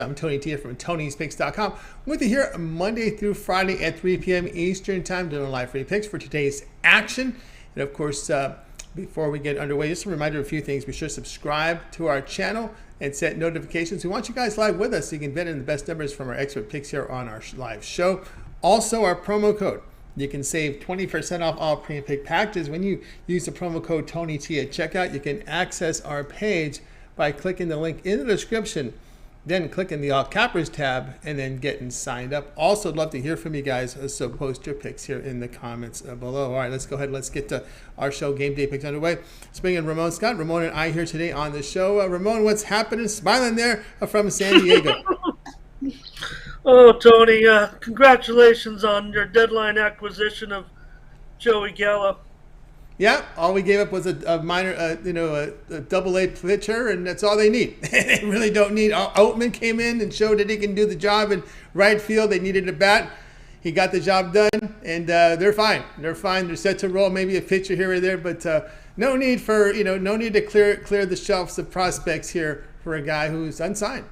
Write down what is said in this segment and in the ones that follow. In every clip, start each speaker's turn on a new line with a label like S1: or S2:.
S1: I'm Tony Tia from Tony'sPicks.com. I'm with you here Monday through Friday at 3 p.m. Eastern Time doing live free picks for today's action. And of course, before we get underway, just a reminder of a few things. Be sure to subscribe to our channel and set notifications. We want you guys live with us so you can bet in the best numbers from our expert picks here on our live show. Also, our promo code. You can save 20% off all pre-pick packages when you use the promo code TonyT at checkout. You can access our page by clicking the link in the description, then clicking the All Cappers tab, and then getting signed up. Also, I'd love to hear from you guys, so post your picks here in the comments below. All right, let's go ahead. Let's get to our show, Game Day Picks, underway. Let's bring in Ramon Scott. Ramon and I here today on the show. Ramon, what's happening? Smiling there from San Diego.
S2: Oh, Tony, congratulations on your deadline acquisition of Joey Gallo.
S1: Yeah, all we gave up was a minor, a double-A pitcher, and that's all they need. They really don't need. Oatman came in and showed that he can do the job in right field. They needed a bat. He got the job done, and they're fine. They're fine. They're set to roll. Maybe a pitcher here or there, but no need to clear the shelves of prospects here for a guy who's unsigned.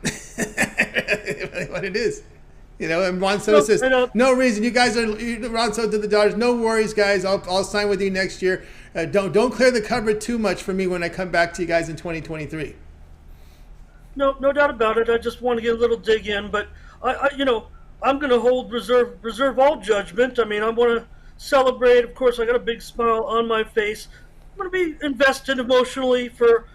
S1: What it is. And Ron Soto says, no reason. You guys are Ron Soto to the Dodgers. No worries, guys. I'll sign with you next year. Don't clear the cupboard too much for me when I come back to you guys in 2023.
S2: No doubt about it. I just want to get a little dig in, but I'm going to hold reserve all judgment. I mean, I want to celebrate. Of course, I got a big smile on my face. I'm going to be invested emotionally for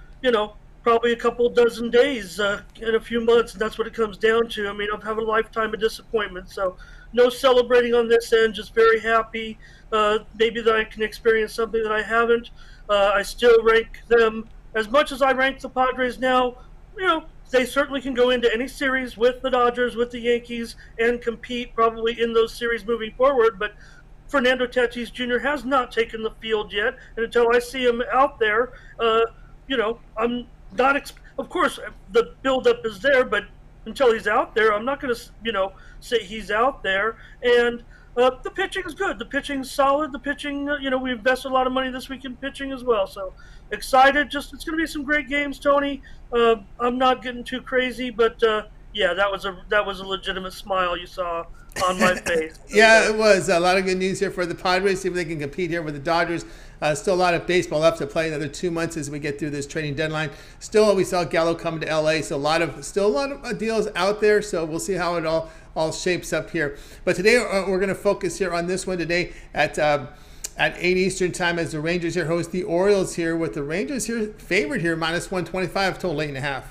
S2: probably a couple dozen days in a few months, and that's what it comes down to. I mean, I've had a lifetime of disappointment, so no celebrating on this end, just very happy. Maybe that I can experience something that I haven't. I still rank them as much as I rank the Padres now. They certainly can go into any series with the Dodgers, with the Yankees, and compete probably in those series moving forward, but Fernando Tatis Jr. has not taken the field yet, and until I see him out there, I'm not, of course, the buildup is there, but until he's out there, I'm not going to, say he's out there. And the pitching is good. The pitching's solid. The pitching, we invested a lot of money this week in pitching as well. So excited. It's going to be some great games, Tony. I'm not getting too crazy, but yeah, that was a legitimate smile you saw on my face.
S1: Yeah, it was a lot of good news here for the Padres. See if they can compete here with the Dodgers. Still a lot of baseball left to play. Another 2 months as we get through this trading deadline. Still, we saw Gallo come to LA, so a lot of deals out there. So we'll see how it all shapes up here. But today we're going to focus here on this one today at 8 Eastern time as the Rangers here host the Orioles here, with the Rangers here favored here -125 total 8.5.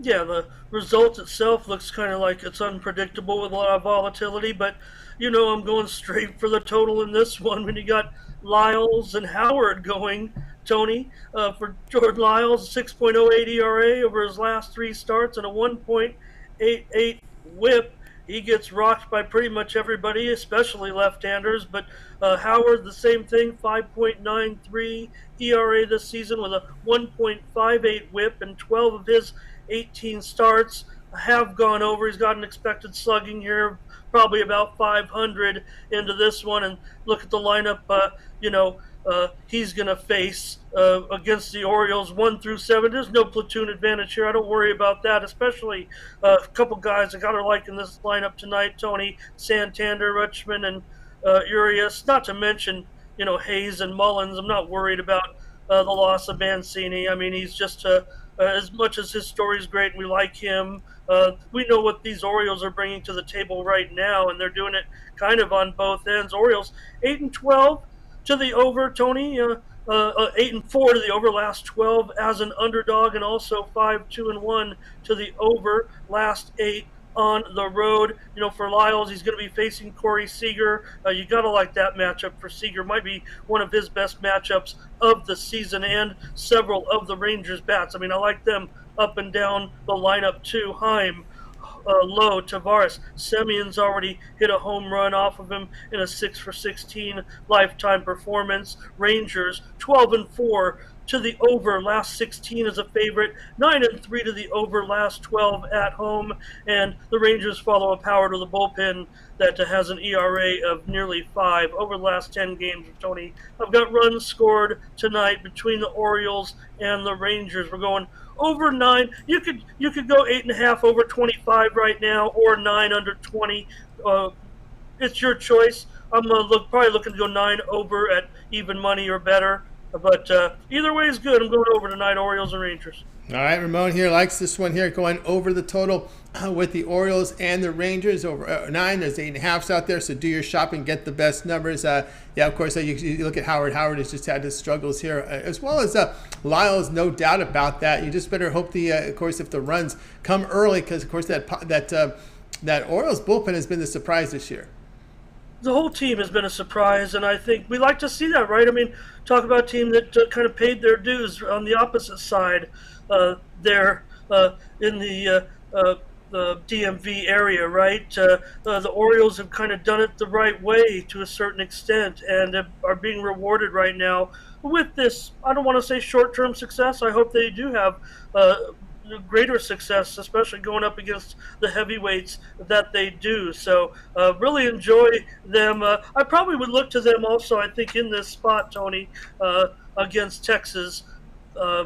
S2: Yeah, the result itself looks kind of like it's unpredictable with a lot of volatility, but I'm going straight for the total in this one when you got Lyles and Howard going, Tony. For Jordan Lyles, 6.08 ERA over his last 3 starts and a 1.88 whip. He gets rocked by pretty much everybody, especially left-handers, but Howard, the same thing, 5.93 ERA this season with a 1.58 whip, and 12 of his 18 starts have gone over. He's got an expected slugging here, probably about 500 into this one. And look at the lineup, he's going to face against the Orioles 1 through 7. There's no platoon advantage here. I don't worry about that, especially a couple guys I got to like in this lineup tonight, Tony: Santander, Rutschman, and Urias, not to mention, Hayes and Mullins. I'm not worried about the loss of Mancini. I mean, he's just as much as his story is great and we like him, we know what these Orioles are bringing to the table right now, and they're doing it kind of on both ends. Orioles 8-12 to the over, Tony. 8-4 to the over last 12 as an underdog, and also 5-2-1 to the over last 8 on the road. For Lyles, he's going to be facing Corey Seager. You got to like that matchup for Seager. Might be one of his best matchups of the season, and several of the Rangers bats. I mean, I like them up and down the lineup too. Heim, Lowe, Tavares. Semion's already hit a home run off of him in a 6-for-16 lifetime performance. Rangers 12-4 to the over last 16 as a favorite, 9-3 to the over last 12 at home, and the Rangers follow a power to the bullpen that has an ERA of nearly 5 over the last 10 games. Tony, I've got runs scored tonight between the Orioles and the Rangers. We're going over 9. You could go 8.5 over 25 right now, or 9 under 20. It's your choice. I'm probably looking to go 9 over at even money or better. But either way is good. I'm going over tonight, Orioles and Rangers.
S1: All right, Ramon here likes this one here, going over the total with the Orioles and the Rangers over 9. There's 8.5s out there, so do your shopping, get the best numbers. Yeah, of course, you look at Howard. Howard has just had his struggles here, as well as Lyles, no doubt about that. You just better hope of course, if the runs come early, because of course that Orioles bullpen has been the surprise this year.
S2: The whole team has been a surprise, and I think we like to see that, right? I mean, talk about a team that kind of paid their dues on the opposite side there in the DMV area, right? The Orioles have kind of done it the right way to a certain extent, and are being rewarded right now with this, I don't want to say short-term success. I hope they do have greater success, especially going up against the heavyweights that they do. So really enjoy them. I probably would look to them also, I think, in this spot, Tony, against Texas.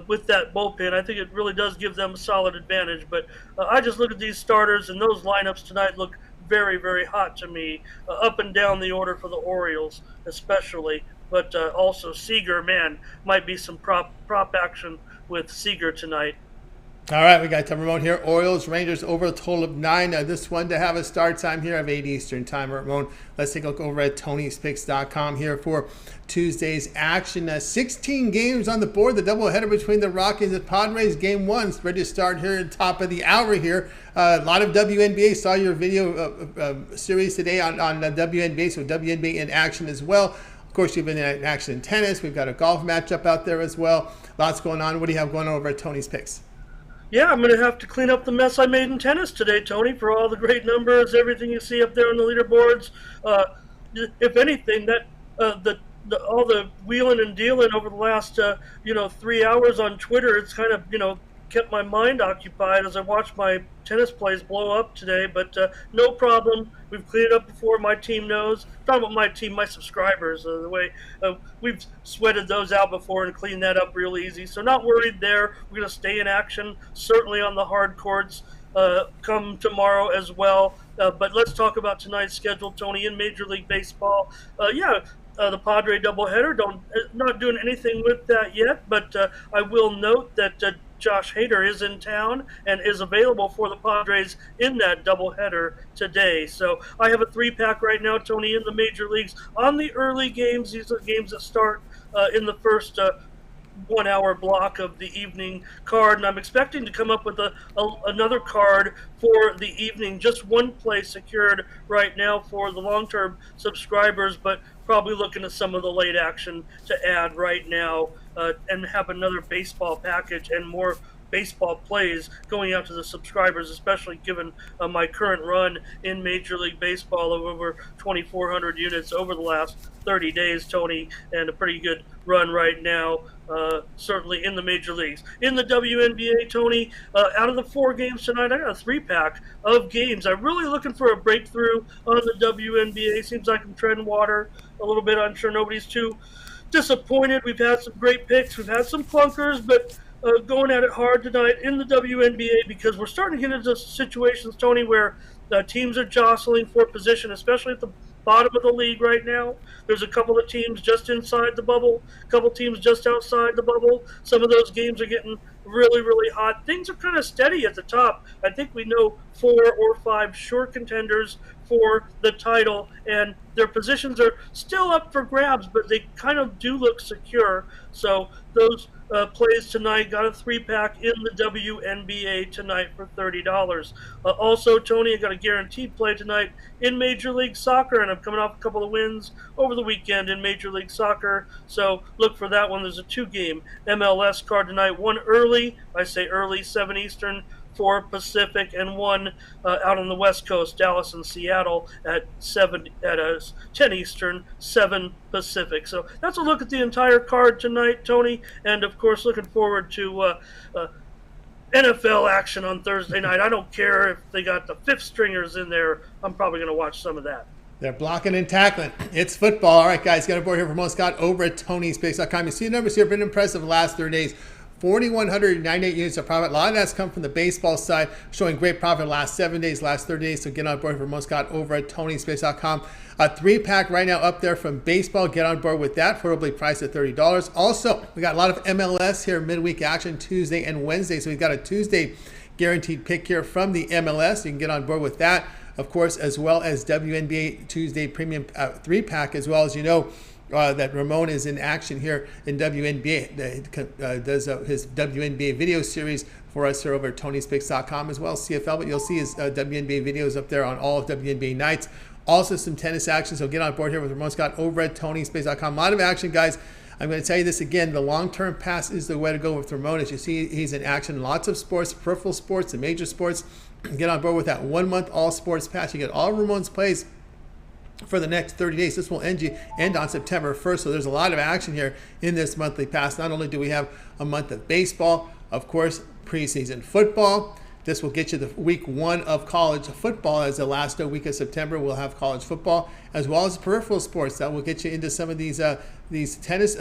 S2: With that bullpen, I think it really does give them a solid advantage. But I just look at these starters, and those lineups tonight look very, very hot to me, up and down the order for the Orioles especially. But also Seager, man, might be some prop action with Seager tonight.
S1: All right, we got Ramon here. Orioles, Rangers over a total of 9. This one to have a start time here of 8 Eastern time. Ramon, let's take a look over at Tony'sPicks.com here for Tuesday's action. 16 games on the board. The doubleheader between the Rockies and Padres. Game 1 is ready to start here at the top of the hour here. A lot of WNBA. Saw your video series today on WNBA, so WNBA in action as well. Of course, you've been in action in tennis. We've got a golf matchup out there as well. Lots going on. What do you have going on over at Tony's Picks?
S2: Yeah, I'm going to have to clean up the mess I made in tennis today, Tony, for all the great numbers, everything you see up there on the leaderboards. If anything, that all the wheeling and dealing over the last 3 hours on Twitter, it's kind of kept my mind occupied as I watched my tennis plays blow up today. But no problem. We've cleaned it up before. My team knows. I'm talking about my team, my subscribers. The way we've sweated those out before and cleaned that up real easy. So not worried there. We're going to stay in action, certainly on the hard courts come tomorrow as well. But let's talk about tonight's schedule, Tony, in Major League Baseball. The Padre doubleheader. Not doing anything with that yet, but I will note that Josh Hader is in town and is available for the Padres in that doubleheader today. So I have a 3-pack right now, Tony, in the major leagues on the early games. These are games that start in the first 1 hour block of the evening card, and I'm expecting to come up with another card for the evening. Just one play secured right now for the long-term subscribers, but probably looking at some of the late action to add right now, and have another baseball package and more baseball plays going out to the subscribers, especially given my current run in Major League Baseball of over 2,400 units over the last 30 days, Tony, and a pretty good run right now, certainly in the major leagues. In the WNBA, Tony, out of the 4 games tonight, I got a 3-pack of games. I'm really looking for a breakthrough on the WNBA. Seems like I'm treading water a little bit. I'm sure nobody's too disappointed. We've had some great picks. We've had some clunkers, but going at it hard tonight in the WNBA, because we're starting to get into situations, Tony, where teams are jostling for position, especially at the bottom of the league right now. There's a couple of teams just inside the bubble, a couple teams just outside the bubble. Some of those games are getting really, really hot. Things are kind of steady at the top. I think we know 4 or 5 sure contenders for the title, and their positions are still up for grabs, but they kind of do look secure. So those plays tonight, got a 3-pack in the WNBA tonight for $30. Also, Tony, I got a guaranteed play tonight in Major League Soccer, and I'm coming off a couple of wins over the weekend in Major League Soccer, so look for that one. There's a 2-game MLS card tonight, one early, I say early, 7 Eastern, 4 Pacific, and 1 out on the West Coast, Dallas and Seattle at 10 Eastern, 7 Pacific. So that's a look at the entire card tonight, Tony, and of course looking forward to NFL action on Thursday night. I don't care if they got the 5th stringers in there. I'm probably going to watch some of that.
S1: They're blocking and tackling. It's football. All right, guys, got a board here for Ramon Scott over at Tony'sPicks.com. You see the numbers here have been impressive the last 30 days. 4,198 units of profit. A lot of that's come from the baseball side, showing great profit last 7 days, last 30 days. So get on board for Ramon Scott over at TonySpace.com. A 3-pack right now up there from baseball. Get on board with that. Affordably priced at $30. Also, we got a lot of MLS here, midweek action Tuesday and Wednesday. So we've got a Tuesday guaranteed pick here from the MLS. You can get on board with that, of course, as well as WNBA Tuesday premium 3-pack, as well as that Ramon is in action here in WNBA. Does his WNBA video series for us here over at TonySpace.com, as well as CFL. But you'll see his WNBA videos up there on all of WNBA nights. Also some tennis action. So get on board here with Ramon Scott over at TonySpace.com. A lot of action, guys. I'm going to tell you this again. The long-term pass is the way to go with Ramon. As you see, he's in action. Lots of sports, peripheral sports, and major sports. Get on board with that 1-month all sports pass. You get all Ramon's plays for the next 30 days. This will end on September 1st. So there's a lot of action here in this monthly pass. Not only do we have a month of baseball, of course, preseason football. This will get you the week 1 of college football. As the last week of September, we'll have college football, as well as peripheral sports. That will get you into some of these tennis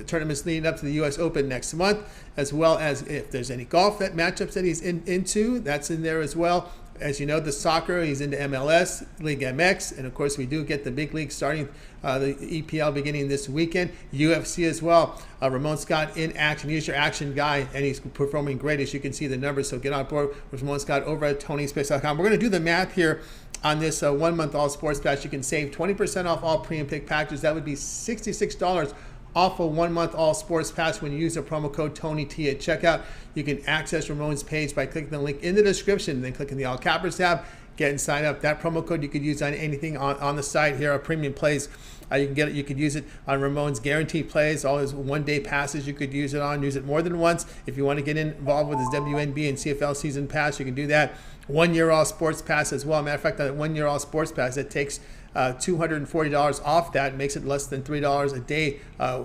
S1: tournaments leading up to the U.S. Open next month, as well as if there's any golf matchups that he's into, that's in there as well. As you know, the soccer, he's into MLS, League MX, and of course we do get the big league starting, the EPL beginning this weekend, UFC as well. Ramon Scott in action. He's your action guy, and he's performing great, as you can see the numbers. So get on board with Ramon Scott over at TonySpace.com. We're going to do the math here on this 1-month all sports pass. You can save 20% off all premium pick packages. That would be $66 off a 1-month all sports pass when you use the promo code TonyT at checkout. You can access Ramon's page by clicking the link in the description, then clicking the all cappers tab, get and sign up. That promo code you could use on anything on the site here, premium plays. You can get it. You could use it on Ramon's guaranteed plays, all his 1-day passes. You could use it more than once. If you want to get involved with his WNB and CFL season pass, you can do that. 1-year all sports pass as well. Matter of fact, that 1-year all sports pass, that takes $240 off that, makes it less than $3 a day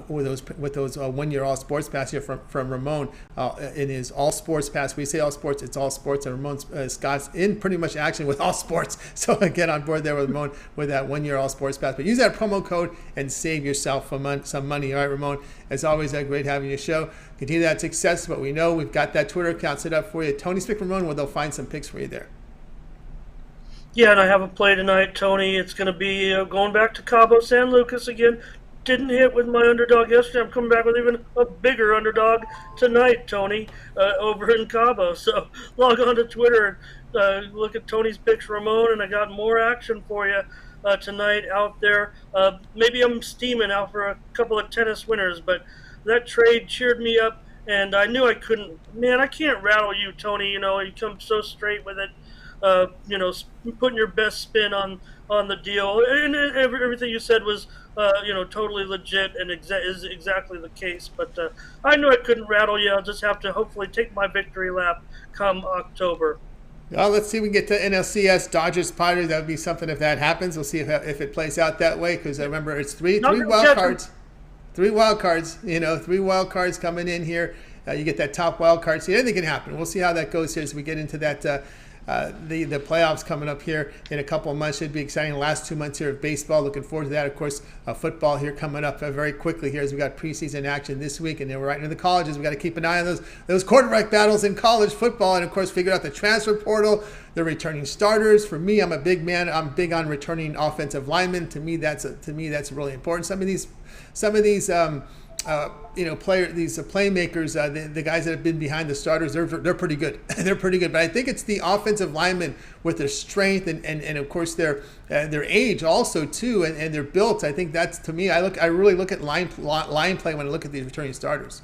S1: with those 1-year all sports pass here from Ramon in his all sports pass. We say all sports, it's all sports, and Ramon Scott's in pretty much action with all sports. So get on board there with Ramon with that 1-year all sports pass. But use that promo code and save yourself some money. All right, Ramon, as always, great having your show. Continue that success. But we know we've got that Twitter account set up for you, Tony Spick Ramon, where they'll find some picks for you there.
S2: Yeah, and I have a play tonight, Tony. It's going to be going back to Cabo San Lucas again. Didn't hit with my underdog yesterday. I'm coming back with even a bigger underdog tonight, Tony, over in Cabo. So log on to Twitter, look at Tony's Picks Ramon, and I got more action for you tonight out there. Maybe I'm steaming out for a couple of tennis winners, but that trade cheered me up, and I knew I couldn't. Man, I can't rattle you, Tony. You come so straight with it. Putting your best spin on the deal, and everything you said was, totally legit and is exactly the case. But I knew I couldn't rattle you. I'll just have to hopefully take my victory lap come October.
S1: Well, let's see if we can get to NLCS Dodgers Padres. That would be something if that happens. We'll see if it plays out that way, because I remember it's three wild cards. 3 wild cards. 3 wild cards coming in here. You get that top wild card. See, anything can happen. We'll see how that goes here as we get into that. The playoffs coming up here in a couple of months. Should be exciting. The last 2 months here of baseball. Looking forward to that. Of course, football here coming up very quickly here as we got preseason action this week, and then we're right into the colleges. We got to keep an eye on those quarterback battles in college football, and of course, figure out the transfer portal, the returning starters. For me, I'm a big man. I'm big on returning offensive linemen. To me, that's really important. Some of these playmakers, the guys that have been behind the starters, they're pretty good. They're pretty good. But I think it's the offensive linemen with their strength and of course their age also too, and their built. I think that's, to me, I really look at line play when I look at these returning starters.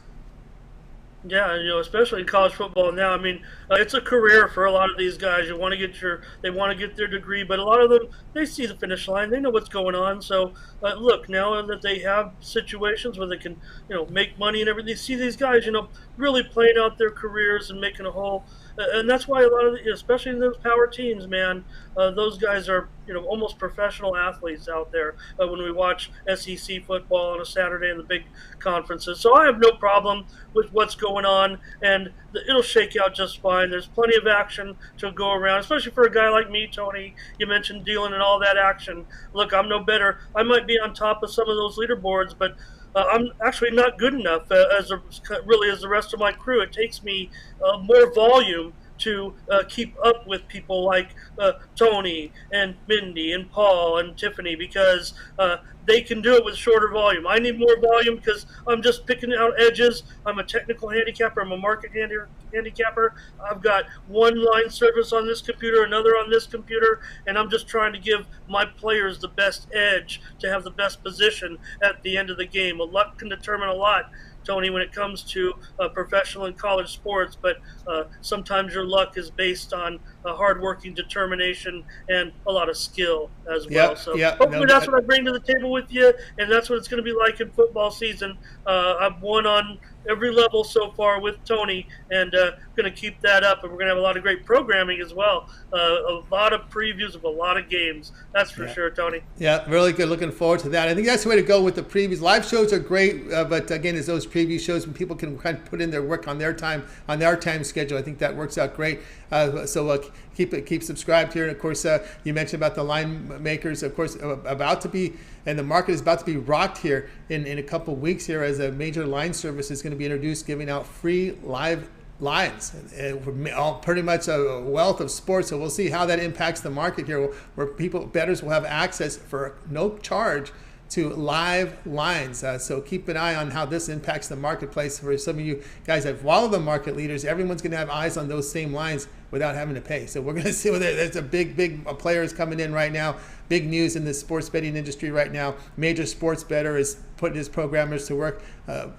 S2: Yeah, especially in college football now. I mean, it's a career for a lot of these guys. They want to get their degree, but a lot of them, they see the finish line. They know what's going on. So, look, now that they have situations where they can, make money and everything, see these guys, really playing out their careers and making a whole. And that's why a lot of, especially in those power teams, man, those guys are, almost professional athletes out there when we watch SEC football on a Saturday in the big conferences. So I have no problem with what's going on, and it'll shake out just fine. There's plenty of action to go around, especially for a guy like me, Tony. You mentioned dealing and all that action. Look, I'm no better. I might be on top of some of those leaderboards, but I'm actually not good enough really as the rest of my crew. It takes me more volume to keep up with people like Tony and Mindy and Paul and Tiffany because they can do it with shorter volume. I need more volume because I'm just picking out edges. I'm a technical handicapper. I'm a handicapper. I've got one line service on this computer, another on this computer, and I'm just trying to give my players the best edge to have the best position at the end of the game. Luck can determine a lot, Tony, when it comes to professional and college sports, but sometimes your luck is based on hardworking determination and a lot of skill as well.
S1: Yep,
S2: So
S1: yep.
S2: hopefully that's what I bring to the table with you, and that's what it's going to be like in football season. I've won on every level so far with Tony, and going to keep that up, and we're going to have a lot of great programming as well. A lot of previews of a lot of games, that's for sure, Tony.
S1: Yeah, really good. Looking forward to that. I think that's the way to go with the previews. Live shows are great, but again, it's those preview shows when people can kind of put in their work on their time, on their time schedule. I think that works out great. So keep subscribed here. And of course, you mentioned about the line makers, of course, about to be, and the market is about to be rocked here in a couple of weeks here as a major line service is going to be introduced, giving out free live lines, pretty much a wealth of sports. So we'll see how that impacts the market here, where bettors will have access for no charge to live lines. So keep an eye on how this impacts the marketplace. For some of you guys that follow the market leaders, everyone's going to have eyes on those same lines without having to pay. So we're going to see whether there's a big players coming in right now. Big news in the sports betting industry right now. Major sports bettor is putting his programmers to work,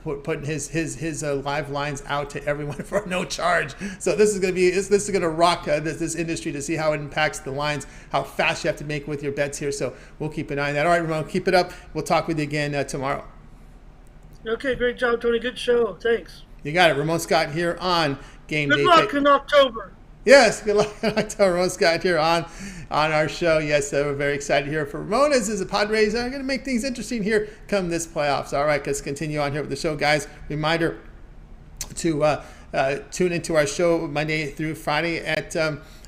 S1: putting his live lines out to everyone for no charge. So this is going to rock this industry to see how it impacts the lines, how fast you have to make with your bets here. So we'll keep an eye on that. All right, Ramon, keep it up. We'll talk with you again tomorrow.
S2: Okay, great job, Tony. Good show. Thanks.
S1: You got it. Ramon Scott here on Game Day.
S2: Good luck in October.
S1: Yes, good luck. Ramon Scott here on our show. Yes, we're very excited here for Ramon as the Padres are going to make things interesting here come this playoffs. All right, let's continue on here with the show, guys. Reminder to tune into our show Monday through Friday at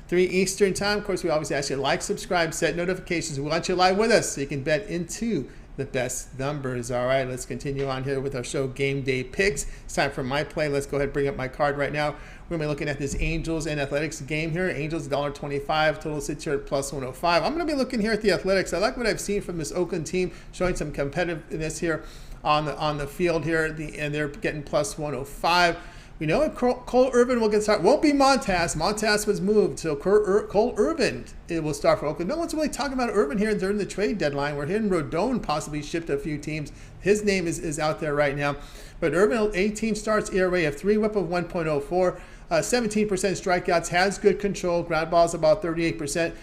S1: 3 Eastern time. Of course, we always ask you to like, subscribe, set notifications. We want you live with us so you can bet into the best numbers. All right, let's continue on here with our show Game Day Picks. It's time for my play. Let's go ahead and bring up my card right now. We're going to be looking at this Angels and Athletics game here. Angels $1.25, total sits here at plus 105. I'm going to be looking here at the Athletics. I like what I've seen from this Oakland team, showing some competitiveness here on the field here, and they're getting plus 105. We know Cole Irvin will get started. Won't be Montas. Montas was moved, so Cole Irvin will start for Oakland. No one's really talking about Irvin here during the trade deadline. We're hearing Rodon possibly shipped a few teams. His name is out there right now. But Irvin, 18 starts, ERA of 3, whip of 1.04. 17% strikeouts, has good control. Ground balls about 38%,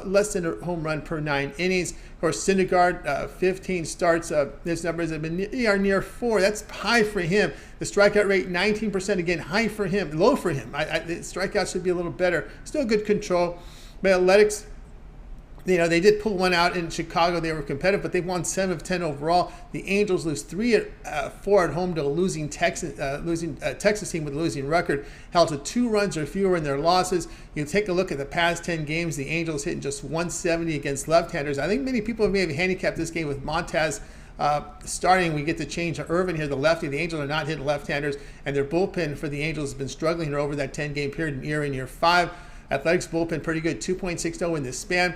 S1: less than a home run per 9 innings. Of course, Syndergaard, 15 starts. His numbers have been near 4. That's high for him. The strikeout rate, 19%. Again, high for him, low for him. The strikeout should be a little better. Still good control. But Athletics, they did pull one out in Chicago. They were competitive, but they won 7 of 10 overall. The Angels lose 4 at home to a losing Texas team with a losing record, held to 2 runs or fewer in their losses. You take a look at the past 10 games. The Angels hitting just 170 against left-handers. I think many people may have handicapped this game with Montas starting. We get to change to Irvin here, the lefty. The Angels are not hitting left-handers, and their bullpen for the Angels has been struggling here over that 10-game period in year 5. Athletics bullpen pretty good, 2.60 in this span.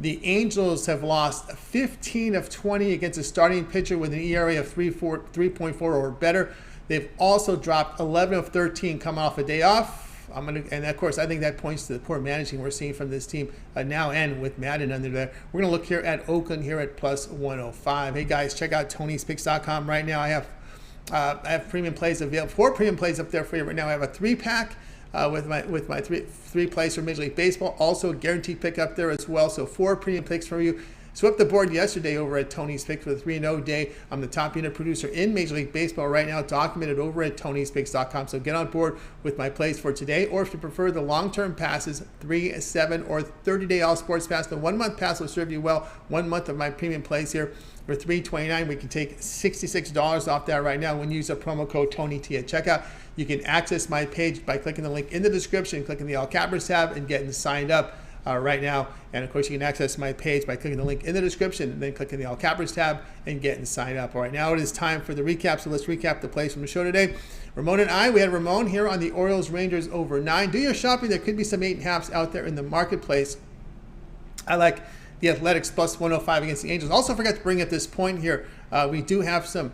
S1: The Angels have lost 15 of 20 against a starting pitcher with an ERA of 3.4 or better. They've also dropped 11 of 13 coming off a day off. And of course, I think that points to the poor managing we're seeing from this team now, and with Madden under there. We're going to look here at Oakland here at plus 105. Hey guys, check out Tony'sPicks.com right now. I have premium plays available, 4 premium plays up there for you right now. I have a 3-pack. With my three plays for Major League Baseball. Also a guaranteed pick up there as well. So 4 premium picks for you. Swept the board yesterday over at Tony's Picks with a 3-0 day. I'm the top unit producer in Major League Baseball right now, documented over at Tony'sPicks.com. So get on board with my plays for today. Or if you prefer the long-term passes, 3, 7, or 30-day all sports pass, the 1-month pass will serve you well. 1 month of my premium plays here. For $3.29, we can take $66 off that right now when you use a promo code TonyT at checkout. You can access my page by clicking the link in the description, clicking the All Cappers tab, and getting signed up. right now. And of course, you can access my page by clicking the link in the description and then clicking the All Cappers tab and getting signed up. All right, now it is time for the recap. So let's recap the plays from the show today. Ramon and I, we had Ramon here on the Orioles Rangers over 9. Do your shopping. There could be some 8.5s out there in the marketplace. I like the Athletics plus 105 against the Angels. Also forgot to bring up this point here. We do have some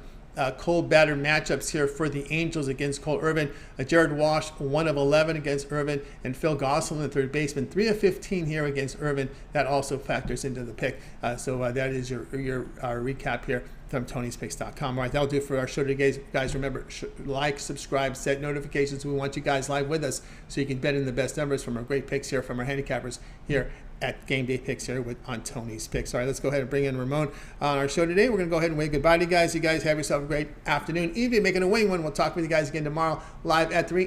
S1: cold batter matchups here for the Angels against Cole Irvin. Jared Walsh, 1 of 11 against Irvin, and Phil Gosselin, the third baseman, 3 of 15 here against Irvin. That also factors into the pick. So that is your recap here from Tony'sPicks.com. All right, that'll do it for our show today, guys. Remember, like, subscribe, set notifications. We want you guys live with us so you can bet in the best numbers from our great picks here from our handicappers here at Game Day Picks here on Tony's Picks. All right, let's go ahead and bring in Ramon on our show today. We're going to go ahead and wave goodbye to you guys. You guys have yourself a great afternoon, evening, making a winning one. We'll talk with you guys again tomorrow live at 3.